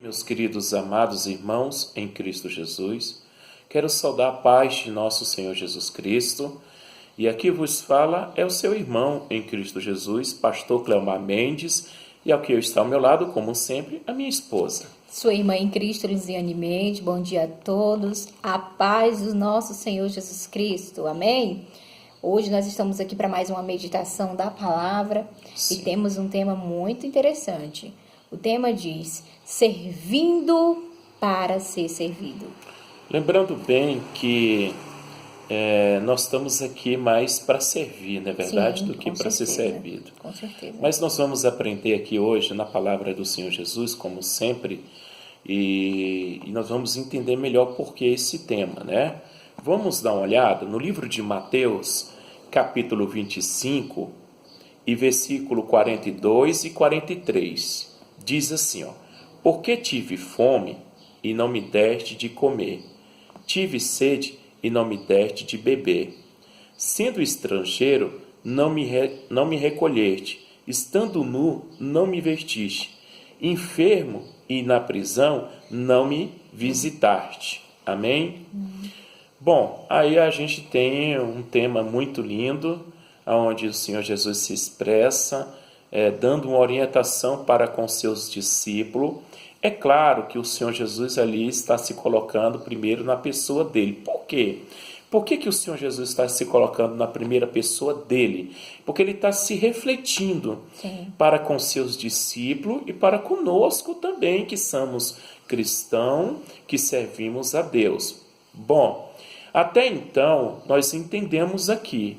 Meus queridos amados irmãos em Cristo Jesus, quero saudar a paz de nosso Senhor Jesus Cristo. E aqui vos fala é o seu irmão em Cristo Jesus, pastor Cleomar Mendes, e aqui está ao meu lado, como sempre, a minha esposa. Sua irmã em Cristo, Lisiane Mendes, bom dia a todos, a paz do nosso Senhor Jesus Cristo, amém? Hoje nós estamos aqui para mais uma meditação da palavra. Sim. E temos um tema muito interessante. O tema diz, servindo para ser servido. Lembrando bem que nós estamos aqui mais para servir, não é verdade? Sim, do que para ser servido. Com certeza. Mas nós vamos aprender aqui hoje na palavra do Senhor Jesus, como sempre, e nós vamos entender melhor por que esse tema, né? Vamos dar uma olhada no livro de Mateus, capítulo 25, e versículo 42 e 43. Diz assim, porque tive fome e não me deste de comer, tive sede e não me deste de beber, sendo estrangeiro, não me recolheste, estando nu, não me vestiste, enfermo e na prisão, não me visitaste. Amém? Bom, aí a gente tem um tema muito lindo, onde o Senhor Jesus se expressa, dando uma orientação para com seus discípulos. É claro que o Senhor Jesus ali está se colocando primeiro na pessoa dele. Por quê? Por que o Senhor Jesus está se colocando na primeira pessoa dele? Porque ele está se refletindo para com seus discípulos e para conosco também, que somos cristãos, que servimos a Deus. Bom, até então nós entendemos aqui.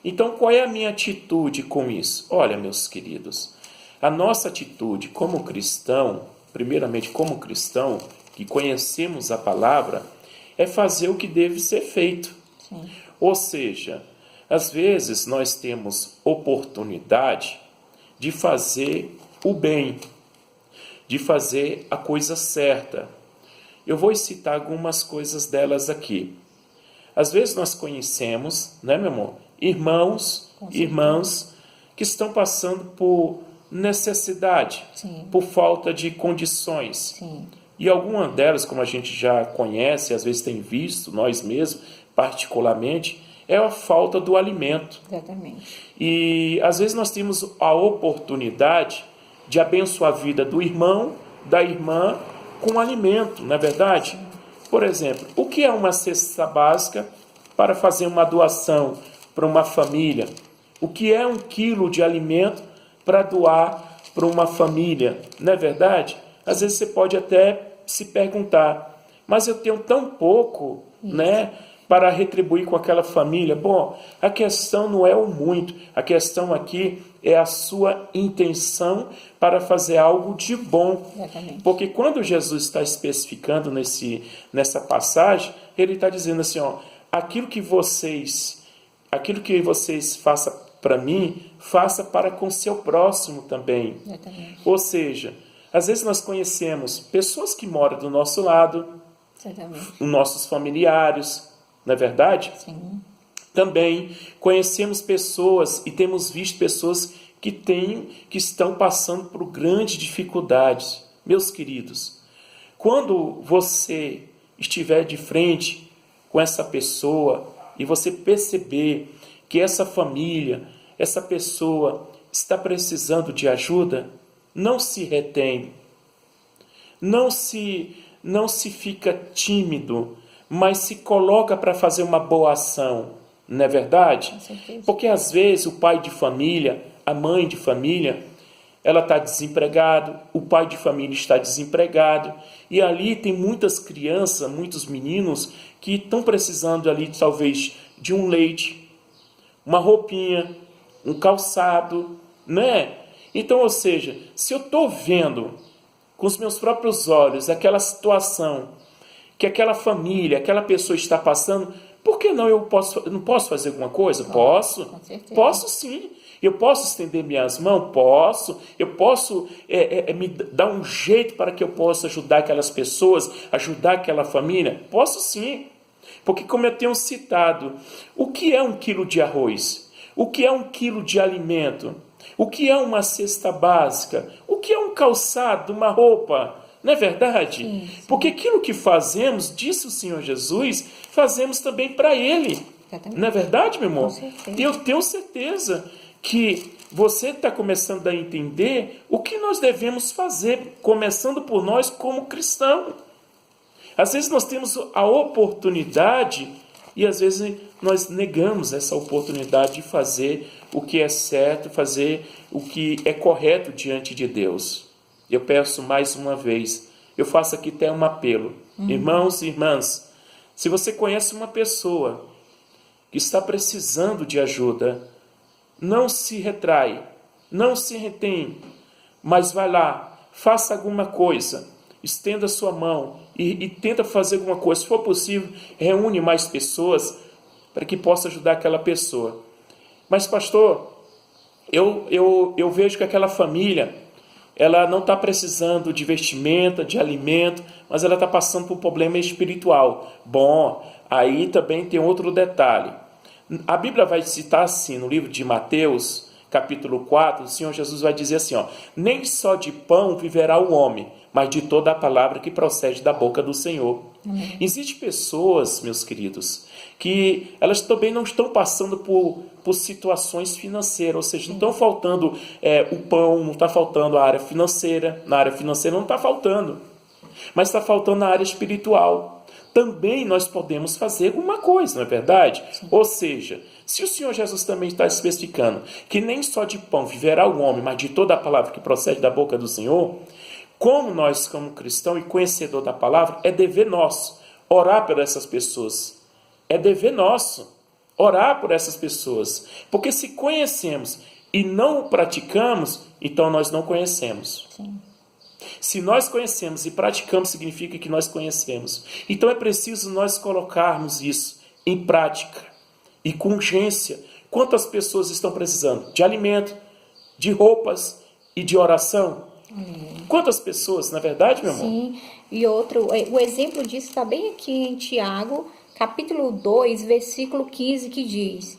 Então, qual é a minha atitude com isso? Olha, meus queridos, a nossa atitude como cristão, primeiramente como cristão, que conhecemos a palavra, é fazer o que deve ser feito. Sim. Ou seja, às vezes nós temos oportunidade de fazer o bem, de fazer a coisa certa. Eu vou citar algumas coisas delas aqui. Às vezes nós conhecemos, né, meu amor? Irmãos que estão passando por necessidade, por falta de condições. Sim. E alguma delas, como a gente já conhece, às vezes tem visto, nós mesmos, particularmente, é a falta do alimento. Exatamente. E às vezes nós temos a oportunidade de abençoar a vida do irmão, da irmã, com alimento, não é verdade? Sim. Por exemplo, o que é uma cesta básica para fazer uma doação para uma família? O que é 1 quilo de alimento para doar para uma família? Não é verdade? Às vezes você pode até se perguntar, mas eu tenho tão pouco, né, para retribuir com aquela família. Bom, a questão não é o muito, a questão aqui é a sua intenção para fazer algo de bom. Exatamente. Porque quando Jesus está especificando nessa passagem, ele está dizendo assim, aquilo que vocês façam para mim, faça para com seu próximo também. Exatamente. Ou seja, às vezes nós conhecemos pessoas que moram do nosso lado, os nossos familiares, não é verdade? Sim. Também conhecemos pessoas e temos visto pessoas que estão passando por grandes dificuldades. Meus queridos, quando você estiver de frente com essa pessoa e você perceber que essa família, essa pessoa está precisando de ajuda, não se retém, não se fica tímido, mas se coloca para fazer uma boa ação, não é verdade? Porque às vezes o pai de família, a mãe de família, ela está desempregado, o pai de família está desempregado, e ali tem muitas crianças, muitos meninos que estão precisando ali talvez de um leite, uma roupinha, um calçado, né? Então, ou seja, se eu estou vendo com os meus próprios olhos aquela situação que aquela família, aquela pessoa está passando, por que não não posso fazer alguma coisa? Posso. Com certeza. Posso sim. Eu posso estender minhas mãos? Posso. Eu posso me dar um jeito para que eu possa ajudar aquelas pessoas, ajudar aquela família? Posso sim. Porque como eu tenho citado, o que é 1 quilo de arroz? O que é 1 quilo de alimento? O que é uma cesta básica? O que é um calçado, uma roupa? Não é verdade? Sim. Porque aquilo que fazemos, disse o Senhor Jesus, fazemos também para Ele. Exatamente. Não é verdade, meu irmão? Com certeza. E eu tenho certeza que você está começando a entender o que nós devemos fazer, começando por nós como cristão. Às vezes nós temos a oportunidade e às vezes nós negamos essa oportunidade de fazer o que é certo, fazer o que é correto diante de Deus. Eu peço mais uma vez, eu faço aqui até um apelo. Irmãos e irmãs, se você conhece uma pessoa que está precisando de ajuda, não se retrai, não se retém, mas vai lá, faça alguma coisa, estenda sua mão e tenta fazer alguma coisa. Se for possível, reúne mais pessoas para que possa ajudar aquela pessoa. Mas, pastor, eu vejo que aquela família, ela não está precisando de vestimenta, de alimento, mas ela está passando por um problema espiritual. Bom, aí também tem outro detalhe. A Bíblia vai citar assim, no livro de Mateus, capítulo 4, o Senhor Jesus vai dizer assim, nem só de pão viverá o homem, mas de toda a palavra que procede da boca do Senhor. Existem pessoas, meus queridos, que elas também não estão passando por situações financeiras, ou seja, não estão faltando o pão, não está faltando a área financeira, na área financeira não está faltando, mas está faltando na área espiritual. Também nós podemos fazer alguma coisa, não é verdade? Sim. Ou seja, se o Senhor Jesus também está especificando que nem só de pão viverá o homem, mas de toda a palavra que procede da boca do Senhor, como nós, como cristão e conhecedor da palavra, é dever nosso orar por essas pessoas. É dever nosso orar por essas pessoas. Porque se conhecemos e não praticamos, então nós não conhecemos. Sim. Se nós conhecemos e praticamos, significa que nós conhecemos. Então é preciso nós colocarmos isso em prática e com urgência. Quantas pessoas estão precisando de alimento, de roupas e de oração? Quantas pessoas, na verdade, meu irmão? Sim, e o exemplo disso está bem aqui em Tiago, capítulo 2, versículo 15, que diz: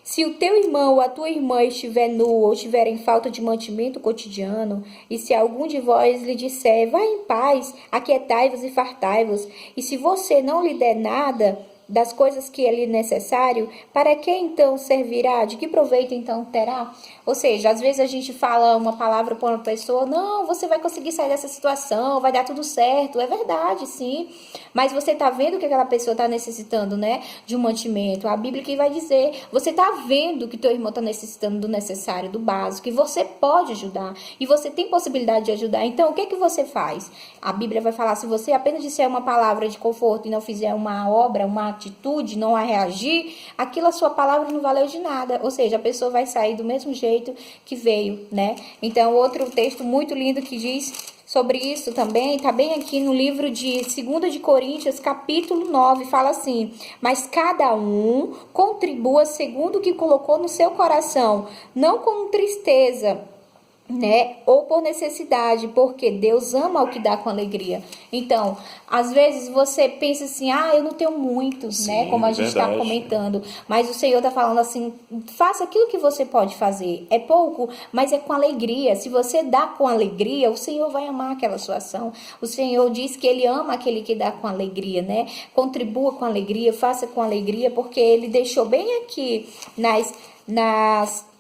se o teu irmão ou a tua irmã estiver nu ou estiver em falta de mantimento cotidiano, e se algum de vós lhe disser, vá em paz, aquietai-vos e fartai-vos, e se você não lhe der nada das coisas que é lhe necessário, para que então servirá? De que proveito então terá? Ou seja, às vezes a gente fala uma palavra para uma pessoa, não, você vai conseguir sair dessa situação, vai dar tudo certo. É verdade, sim. Mas você está vendo que aquela pessoa está necessitando, né, de um mantimento. A Bíblia que vai dizer, você está vendo que teu irmão está necessitando do necessário, do básico, e você pode ajudar. E você tem possibilidade de ajudar. Então, o que que você faz? A Bíblia vai falar, se você apenas disser uma palavra de conforto e não fizer uma obra, uma atitude, não a reagir, aquilo, a sua palavra não valeu de nada. Ou seja, a pessoa vai sair do mesmo jeito que veio, né? Então, outro texto muito lindo que diz sobre isso também, tá bem aqui no livro de 2 de Coríntios, capítulo 9, fala assim: mas cada um contribua segundo o que colocou no seu coração, não com tristeza, né, ou por necessidade, porque Deus ama o que dá com alegria. Então, às vezes você pensa assim, eu não tenho muito, Sim, né, como a gente está comentando, mas o Senhor está falando assim, faça aquilo que você pode fazer, é pouco, mas é com alegria. Se você dá com alegria, o Senhor vai amar aquela sua ação. O Senhor diz que Ele ama aquele que dá com alegria, né, contribua com alegria, faça com alegria, porque Ele deixou bem aqui nas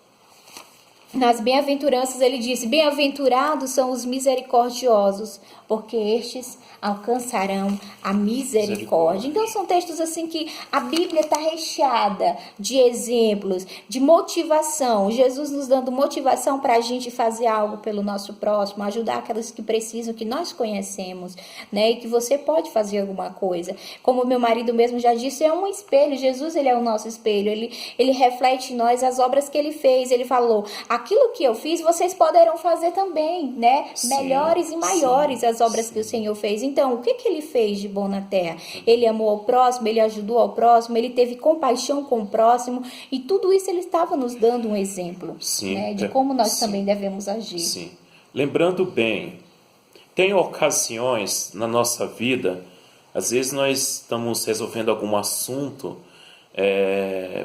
bem-aventuranças, ele disse, bem-aventurados são os misericordiosos, porque estes alcançarão a misericórdia. Então, são textos assim que a Bíblia está recheada de exemplos, de motivação. Jesus nos dando motivação para a gente fazer algo pelo nosso próximo, ajudar aquelas que precisam, que nós conhecemos, né? E que você pode fazer alguma coisa. Como meu marido mesmo já disse, é um espelho. Jesus, ele é o nosso espelho. Ele reflete em nós as obras que ele fez. Ele falou, aquilo que eu fiz, vocês poderão fazer também, né? Sim, melhores e maiores as obras que o Senhor fez. Então, o que ele fez de bom na terra? Ele amou ao próximo, ele ajudou ao próximo, ele teve compaixão com o próximo, e tudo isso ele estava nos dando um exemplo, né, de como nós também devemos agir. Sim. Lembrando bem, tem ocasiões na nossa vida, às vezes nós estamos resolvendo algum assunto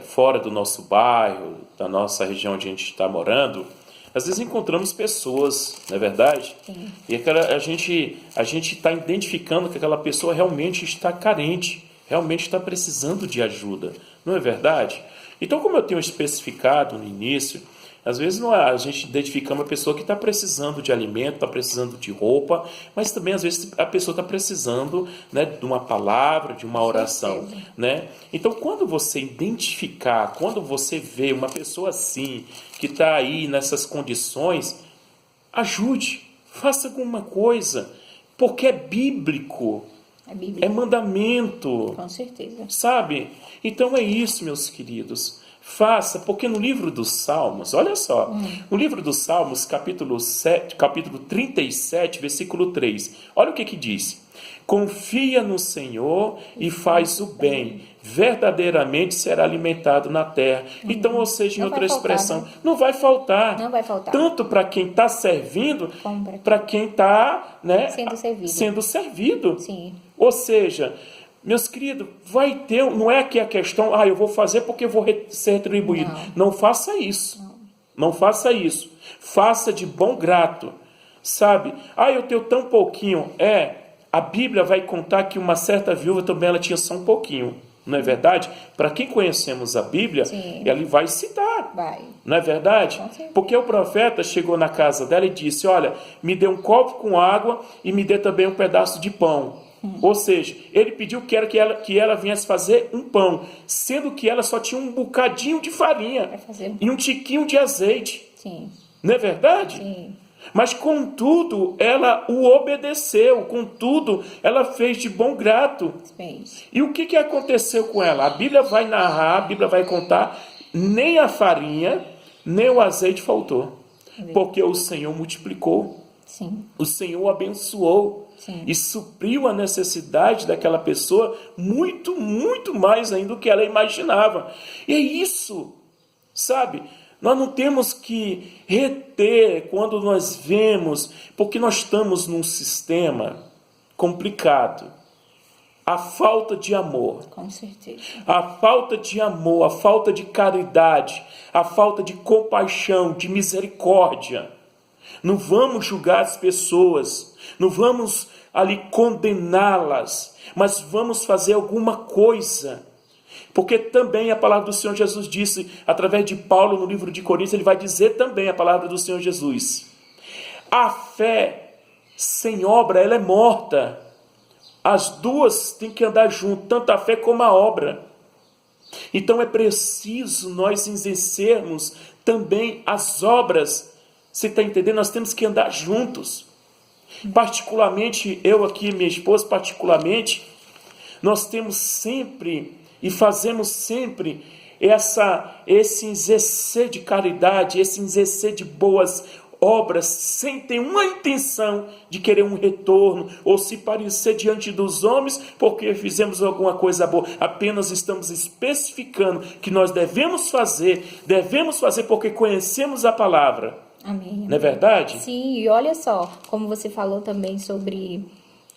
fora do nosso bairro, da nossa região onde a gente está morando, Às vezes encontramos pessoas, não é verdade? Sim. E a gente está identificando que aquela pessoa realmente está carente, realmente está precisando de ajuda, não é verdade? Então, como eu tenho especificado no início, às vezes a gente identifica uma pessoa que está precisando de alimento, está precisando de roupa, mas também às vezes a pessoa está precisando, né, de uma palavra, de uma oração, né? Então, quando você identificar, quando você vê uma pessoa assim, que está aí nessas condições, ajude, faça alguma coisa, porque é bíblico, é mandamento. Com certeza. Sabe? Então é isso, meus queridos. Faça, porque no livro dos Salmos, olha só, no livro dos Salmos, capítulo 37, versículo 3, olha o que diz. Confia no Senhor e faz o bem, verdadeiramente será alimentado na terra. Então, ou seja, em outra expressão, não vai faltar. Não vai faltar. Tanto para quem está servindo, para quem está, né, sendo servido. Sim. Ou seja, meus queridos, vai ter, não é que a questão, eu vou fazer porque vou ser retribuído. Não faça isso. Não faça isso. Faça de bom grato. Sabe? Eu tenho tão pouquinho. A Bíblia vai contar que uma certa viúva também ela tinha só um pouquinho. Não é verdade? Para quem conhecemos a Bíblia, ele vai citar. Não é verdade? Porque o profeta chegou na casa dela e disse, olha, me dê um copo com água e me dê também um pedaço de pão. Ou seja, ele pediu que ela viesse fazer um pão, sendo que ela só tinha um bocadinho de farinha e um tiquinho de azeite. Sim. Não é verdade? Sim. Mas, contudo, ela o obedeceu, contudo, ela fez de bom grato. E o que aconteceu com ela? A Bíblia vai narrar, a Bíblia vai contar, nem a farinha, nem o azeite faltou, porque o Senhor multiplicou. Sim. O Senhor abençoou. Sim. E supriu a necessidade daquela pessoa muito, muito mais ainda do que ela imaginava. E é isso, sabe? Nós não temos que reter quando nós vemos, porque nós estamos num sistema complicado. A falta de amor. Com certeza. A falta de amor, a falta de caridade, a falta de compaixão, de misericórdia. Não vamos julgar as pessoas, não vamos ali condená-las, mas vamos fazer alguma coisa. Porque também a palavra do Senhor Jesus disse, através de Paulo no livro de Coríntios, ele vai dizer também a palavra do Senhor Jesus. A fé sem obra, ela é morta. As duas têm que andar junto, tanto a fé como a obra. Então é preciso nós exercermos também as obras. Você está entendendo? Nós temos que andar juntos. Particularmente, eu aqui, minha esposa, particularmente, nós temos sempre e fazemos sempre esse exercer de caridade, esse exercer de boas obras, sem ter uma intenção de querer um retorno, ou se parecer diante dos homens, porque fizemos alguma coisa boa. Apenas estamos especificando que nós devemos fazer porque conhecemos a palavra. Amém. Não é verdade? Sim, e olha só, como você falou também sobre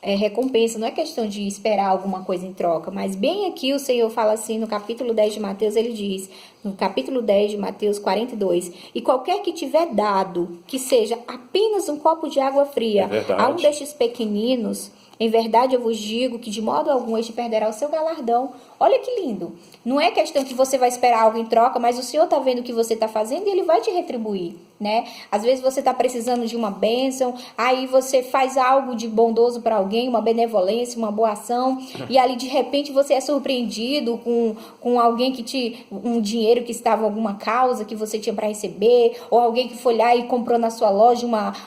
recompensa, não é questão de esperar alguma coisa em troca, mas bem aqui o Senhor fala assim, no capítulo 10 de Mateus, ele diz, no capítulo 10 de Mateus 42, e qualquer que tiver dado, que seja apenas um copo de água fria, a um destes pequeninos, em verdade eu vos digo que de modo algum este perderá o seu galardão. Olha que lindo. Não é questão que você vai esperar algo em troca, mas o Senhor está vendo o que você está fazendo e Ele vai te retribuir, né? Às vezes você está precisando de uma bênção, aí você faz algo de bondoso para alguém, uma benevolência, uma boa ação, e ali de repente você é surpreendido com alguém um dinheiro que estava em alguma causa que você tinha para receber, ou alguém que foi lá e comprou na sua loja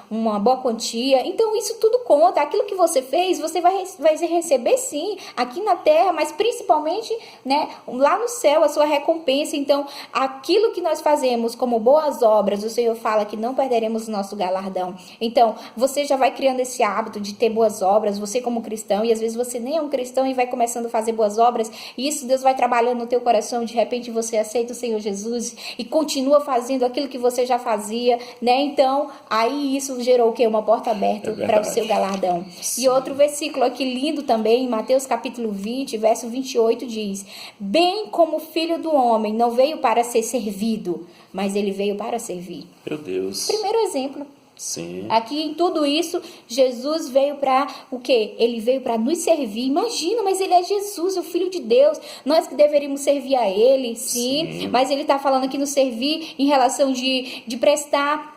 uma boa quantia. Então isso tudo conta. Aquilo que você fez, você vai receber sim, aqui na terra, mas principalmente, né, lá no céu, a sua recompensa. Então, aquilo que nós fazemos como boas obras, o Senhor fala que não perderemos o nosso galardão. Então, você já vai criando esse hábito de ter boas obras, você como cristão, e às vezes você nem é um cristão e vai começando a fazer boas obras, e isso Deus vai trabalhando no teu coração, de repente você aceita o Senhor Jesus e continua fazendo aquilo que você já fazia, né? Então, aí isso gerou o quê? Uma porta aberta para o seu galardão. Sim. E outro versículo aqui lindo também, em Mateus capítulo 20, verso 28, diz: bem como o Filho do Homem não veio para ser servido, mas ele veio para servir. Meu Deus. Primeiro exemplo. Sim. Aqui em tudo isso, Jesus veio para o quê? Ele veio para nos servir. Imagina, mas ele é Jesus, o Filho de Deus. Nós que deveríamos servir a ele, sim. Mas ele está falando aqui no servir em relação de prestar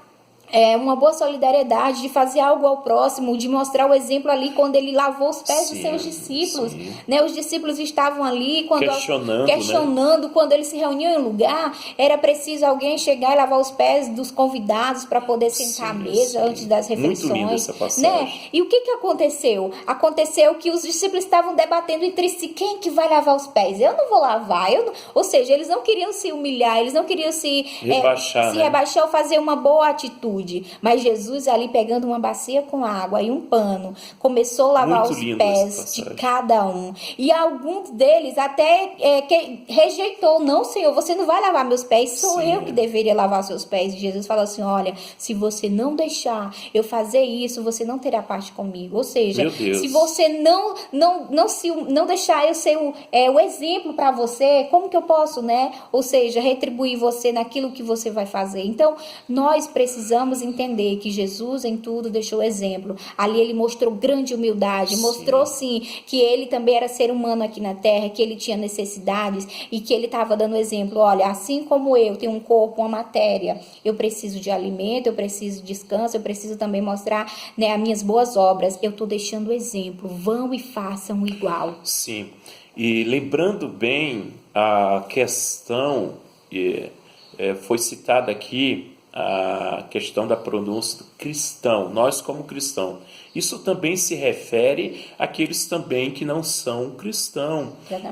uma boa solidariedade, de fazer algo ao próximo, de mostrar o exemplo ali quando ele lavou os pés dos seus discípulos, né? Os discípulos estavam ali questionando quando eles se reuniam em um lugar, era preciso alguém chegar e lavar os pés dos convidados para poder sentar à mesa antes das refeições. Muito linda essa passagem. Né? E o que aconteceu? Aconteceu que os discípulos estavam debatendo entre si, quem que vai lavar os pés? Eu não vou lavar. Ou seja, eles não queriam se humilhar, eles não queriam se rebaixar ou fazer uma boa atitude. Mas Jesus ali pegando uma bacia com água e um pano, começou a lavar os pés de cada um. E alguns deles até rejeitou, não, Senhor, você não vai lavar meus pés, sou eu que deveria lavar seus pés. E Jesus falou assim, olha, se você não deixar eu fazer isso, você não terá parte comigo. Ou seja, se você não deixar eu ser o exemplo para você, como que eu posso, né? Ou seja, retribuir você naquilo que você vai fazer. Então, nós precisamos entender que Jesus em tudo deixou exemplo. Ali ele mostrou grande humildade, mostrou sim que ele também era ser humano aqui na terra, que ele tinha necessidades e que ele estava dando exemplo. Olha, assim como eu tenho um corpo, uma matéria, eu preciso de alimento, eu preciso de descanso, eu preciso também mostrar, né, as minhas boas obras. Eu estou deixando exemplo. Vão e façam igual. Sim. E lembrando bem a questão que foi citada aqui, a questão da pronúncia do cristão, nós como cristão. Isso também se refere àqueles também que não são cristãos,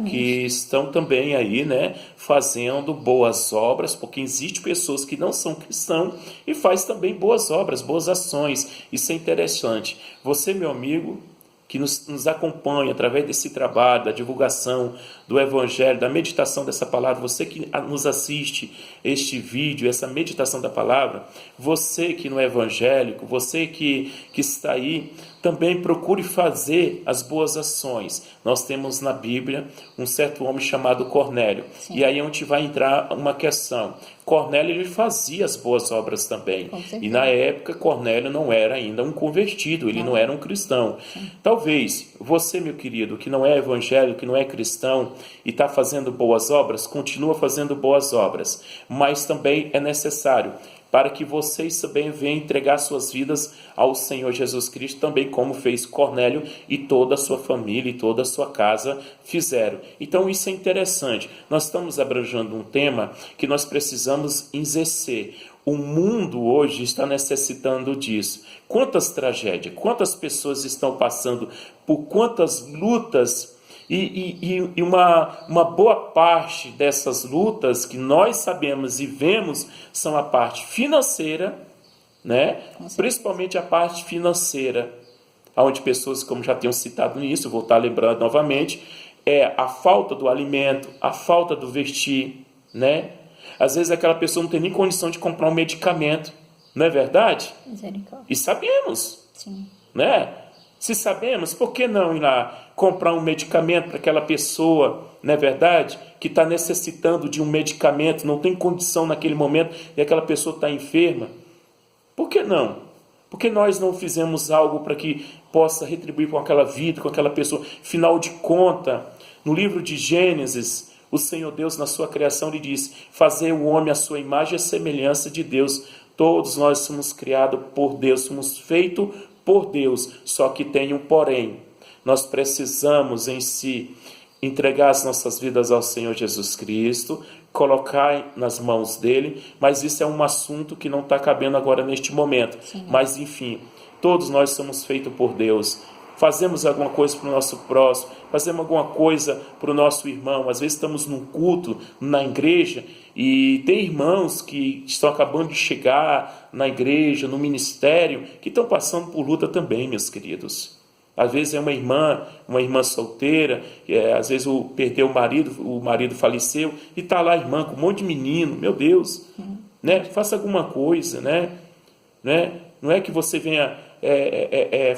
que estão também aí, né, fazendo boas obras, porque existem pessoas que não são cristãos e faz também boas obras, boas ações. Isso é interessante. Você, meu amigo, que nos acompanha através desse trabalho, da divulgação do Evangelho, da meditação dessa palavra, você que nos assiste este vídeo, essa meditação da palavra, você que não é evangélico, você que está aí, também procure fazer as boas ações. Nós temos na Bíblia um certo homem chamado Cornélio. Sim. E aí a gente vai entrar uma questão. Cornélio, ele fazia as boas obras também. E na época, Cornélio não era ainda um convertido, ele não era um cristão. Sim. Talvez você, meu querido, que não é evangélico, que não é cristão e está fazendo boas obras, continua fazendo boas obras. Mas também é necessário para que vocês também venham entregar suas vidas ao Senhor Jesus Cristo, também como fez Cornélio e toda a sua família e toda a sua casa fizeram. Então isso é interessante. Nós estamos abrangendo um tema que nós precisamos exercer. O mundo hoje está necessitando disso. Quantas tragédias, quantas pessoas estão passando por quantas lutas. E uma boa parte dessas lutas que nós sabemos e vemos são a parte financeira, né? Principalmente a parte financeira, onde pessoas, como já tenham citado nisso, vou estar lembrando novamente, é a falta do alimento, a falta do vestir, né? Às vezes aquela pessoa não tem nem condição de comprar um medicamento, não é verdade? Misericórdia. E sabemos, sim, né? Se sabemos, por que não ir lá comprar um medicamento para aquela pessoa, não é verdade? Que está necessitando de um medicamento, não tem condição naquele momento e aquela pessoa está enferma. Por que não? Porque nós não fizemos algo para que possa retribuir com aquela vida, com aquela pessoa. Final de conta, no livro de Gênesis, o Senhor Deus, na sua criação, lhe disse: fazer o homem à sua imagem e à semelhança de Deus. Todos nós somos criados por Deus, somos feitos por Deus, só que tem um porém. Nós precisamos em si entregar as nossas vidas ao Senhor Jesus Cristo, colocar nas mãos dele, mas isso é um assunto que não está cabendo agora neste momento. Sim. Mas enfim, todos nós somos feitos por Deus. Fazemos alguma coisa para o nosso próximo, fazemos alguma coisa para o nosso irmão. Às vezes estamos num culto, na igreja, e tem irmãos que estão acabando de chegar na igreja, no ministério, que estão passando por luta também, meus queridos. Às vezes é uma irmã solteira, às vezes perdeu o marido faleceu, e está lá a irmã com um monte de menino, meu Deus, né? Faça alguma coisa, né? Não é que você venha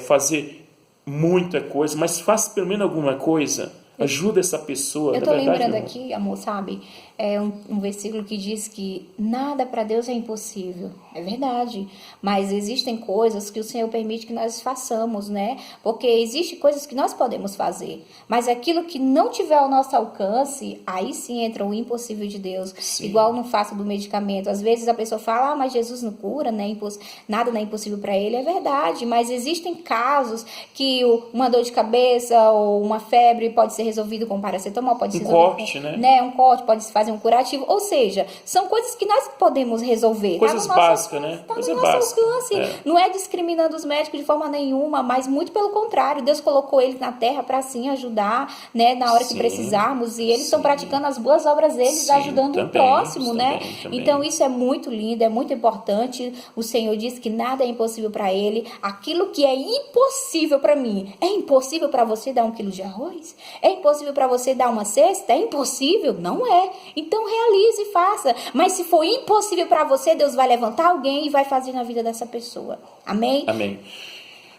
fazer muita coisa, mas faça pelo menos alguma coisa. Ajuda essa pessoa. Eu na tô verdade, lembrando irmão. aqui, amor, sabe? É um versículo que diz que nada para Deus é impossível. É verdade. Mas existem coisas que o Senhor permite que nós façamos, né? Porque existem coisas que nós podemos fazer. Mas aquilo que não tiver ao nosso alcance, aí sim entra o impossível de Deus. Sim. Igual no fato do medicamento. Às vezes a pessoa fala, mas Jesus não cura, né? Nada não é impossível para ele. É verdade. Mas existem casos que uma dor de cabeça ou uma febre pode ser resolvido com paracetamol, pode ser resolvido corte, com, né? Um corte, pode se fazer um curativo. Ou seja, são coisas que nós podemos resolver. Coisas básicas, né? Tá Coisa no nosso básica. alcance. Não é discriminando os médicos de forma nenhuma, mas muito pelo contrário. Deus colocou eles na terra para sim ajudar, né? Na hora que Sim, precisarmos. E eles estão sim. praticando as boas obras deles, Sim, ajudando o também, próximo, né? também. Então isso é muito lindo, é muito importante. O Senhor diz que nada é impossível para ele. Aquilo que é impossível para mim, é impossível para você dar 1 quilo de arroz? É impossível para você dar uma cesta? É impossível? Não é. Então realize e faça. Mas se for impossível para você, Deus vai levantar alguém e vai fazer na vida dessa pessoa. Amém? Amém.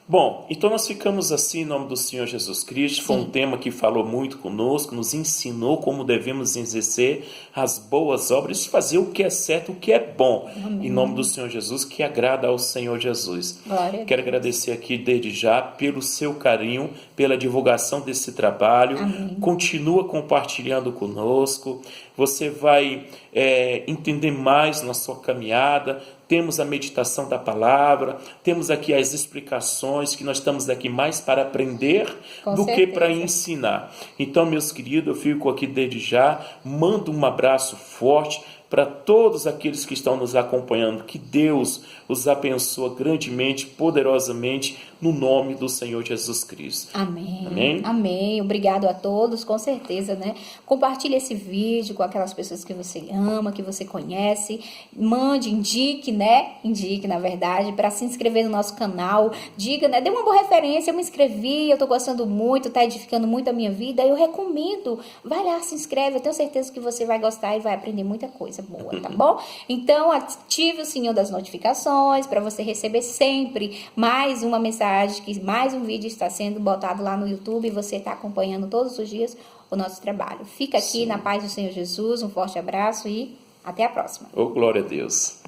Bom, então nós ficamos assim em nome do Senhor Jesus Cristo. Foi um tema que falou muito conosco, nos ensinou como devemos exercer as boas obras, fazer o que é certo, o que é bom. Amém. Em nome do Senhor Jesus, que agrada ao Senhor Jesus. Glória a Quero Deus. agradecer aqui desde já pelo seu carinho, pela divulgação desse trabalho. Amém. Continua compartilhando conosco. Você vai entender mais na sua caminhada. Temos a meditação da palavra, temos aqui as explicações, que nós estamos aqui mais para aprender do que para ensinar. Então, meus queridos, eu fico aqui desde já, mando um abraço forte para todos aqueles que estão nos acompanhando. Que Deus os abençoe grandemente, poderosamente, no nome do Senhor Jesus Cristo. Amém. Amém? Amém. Obrigado a todos, com certeza, né? Compartilhe esse vídeo com aquelas pessoas que você ama, que você conhece. Mande, indique, né? Indique, na verdade, para se inscrever no nosso canal. Diga, né? Dê uma boa referência. Eu me inscrevi, eu tô gostando muito, tá edificando muito a minha vida. Eu recomendo. Vai lá, se inscreve. Eu tenho certeza que você vai gostar e vai aprender muita coisa boa, tá bom? Então, ative o sininho das notificações para você receber sempre mais uma mensagem, que mais um vídeo está sendo botado lá no YouTube e você está acompanhando todos os dias o nosso trabalho. Fica aqui na paz do Senhor Jesus, um forte abraço e até a próxima. Oh, glória a Deus.